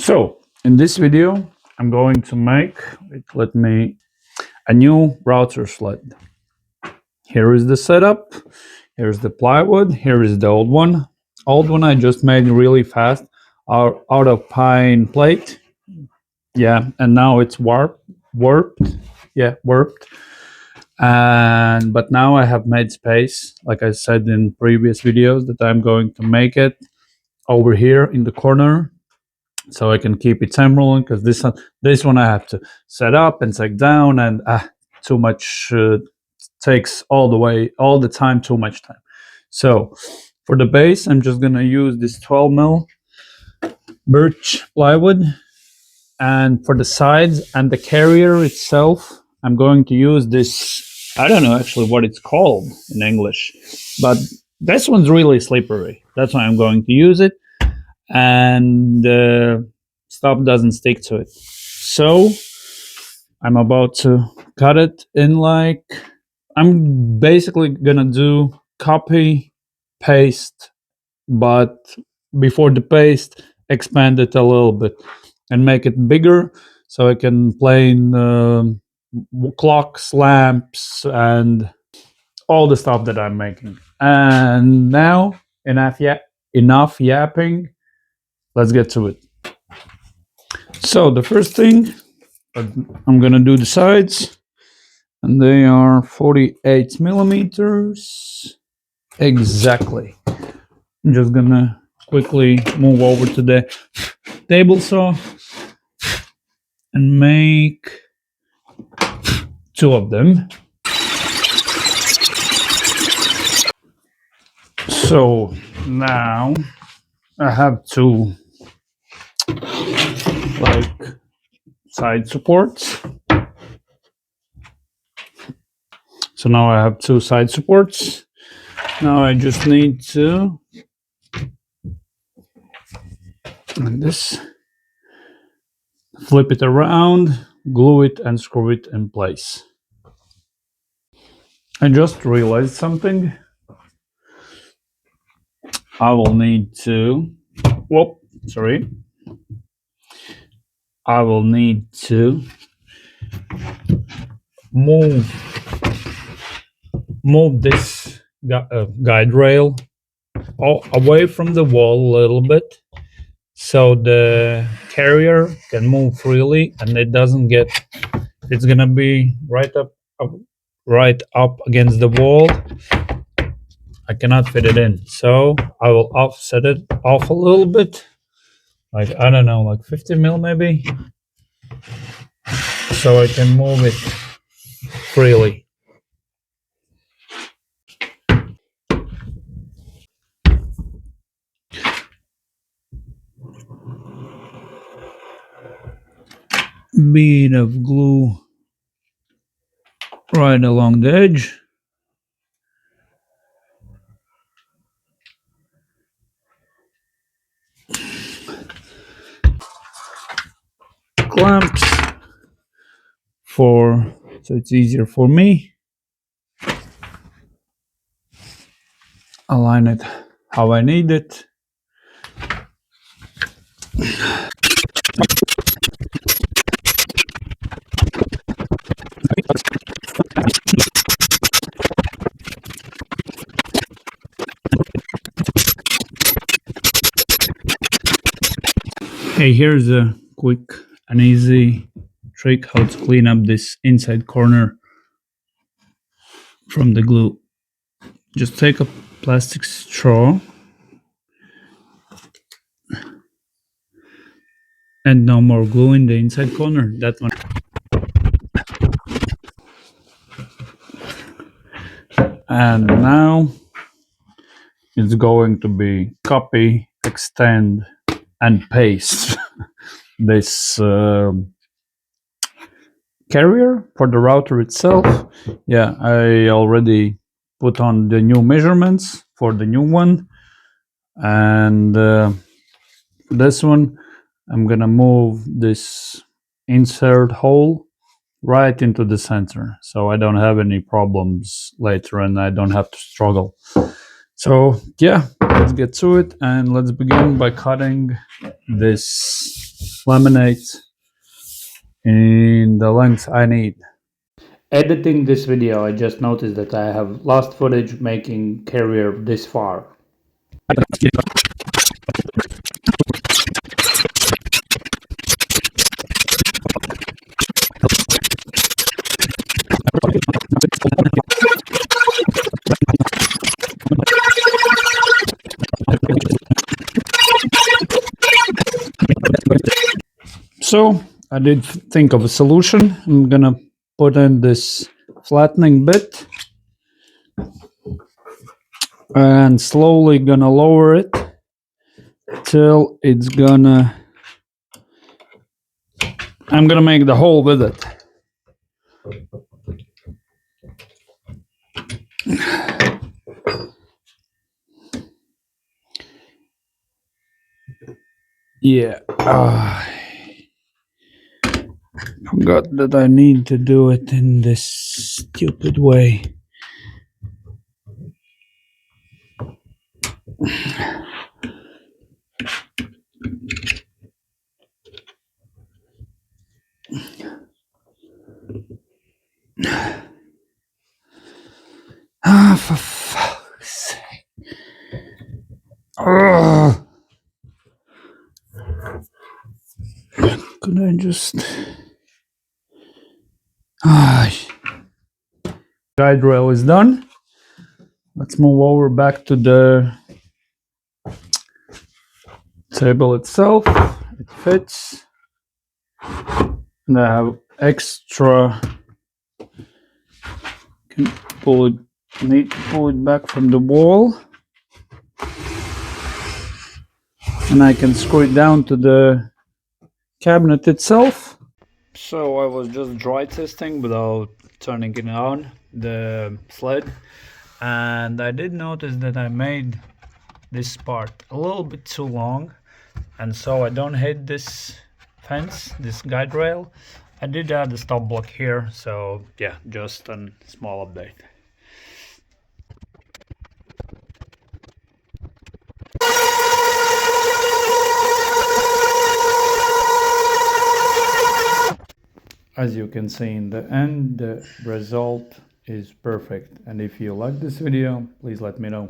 So in this video, I'm going to make a new router sled. Here is the setup. Here's the plywood. Here is the old one. Old one I just made really fast out of pine plate. Yeah, and now it's warped. Yeah, warped. But now I have made space, like I said in previous videos, that I'm going to make it over here in the corner, so I can keep it emerald, because this one I have to set up and take down, and too much takes all the time, too much time. So for the base, I'm just gonna use this 12mm birch plywood, and for the sides and the carrier itself, I'm going to use this, I don't know actually what it's called in English, but this one's really slippery. That's why I'm going to use it, and stuff doesn't stick to it. So I'm about to cut it in, like, I'm basically gonna do copy paste, but before the paste, expand it a little bit and make it bigger, so I can play in clocks, lamps, and all the stuff that I'm making. And now, enough yapping. Let's get to it. So the first thing, I'm gonna do the sides, and they are 48 millimeters exactly. I'm just gonna quickly move over to the table saw and make two of them. So now I have two side supports. So now I have two side supports. Now I just need to, like this, flip it around, glue it, and screw it in place. I just realized something. I will need to, I will need to move this guide rail away from the wall a little bit, so the carrier can move freely, and it doesn't get, it's gonna be right up against the wall. I cannot fit it in, so I will offset it off a little bit, like, I don't know, like 50 mil maybe, so I can move it freely. Bit of glue right along the edge. Clamps so it's easier for me. Align it how I need it. Hey, here's a quick and easy trick how to clean up this inside corner from the glue. Just take a plastic straw and no more glue in the inside corner. That one. And now it's going to be copy, extend, and paste this carrier for the router itself. Yeah, I already put on the new measurements for the new one, and this one I'm gonna move this insert hole right into the center, so I don't have any problems later and I don't have to struggle. So yeah, let's get to it, and let's begin by cutting this laminate in the length I need. Editing this video, I just noticed that I have lost footage making carrier this far. So I did think of a solution. I'm gonna put in this flattening bit and slowly gonna lower it till it's gonna, I'm gonna make the hole with it. Yeah, forgot that I need to do it in this stupid way. For fuck's sake. Could I just... guide rail is done. Let's move over back to the table itself. It fits. And I have extra. Can pull it. Need to pull it back from the wall. And I can screw it down to the cabinet itself. So I was just dry testing without turning it on, the sled, and I did notice that I made this part a little bit too long, and so I don't hit this fence, this guide rail. I did add a stop block here, so yeah, just a small update. As you can see in the end, the result is perfect. And if you like this video, please let me know.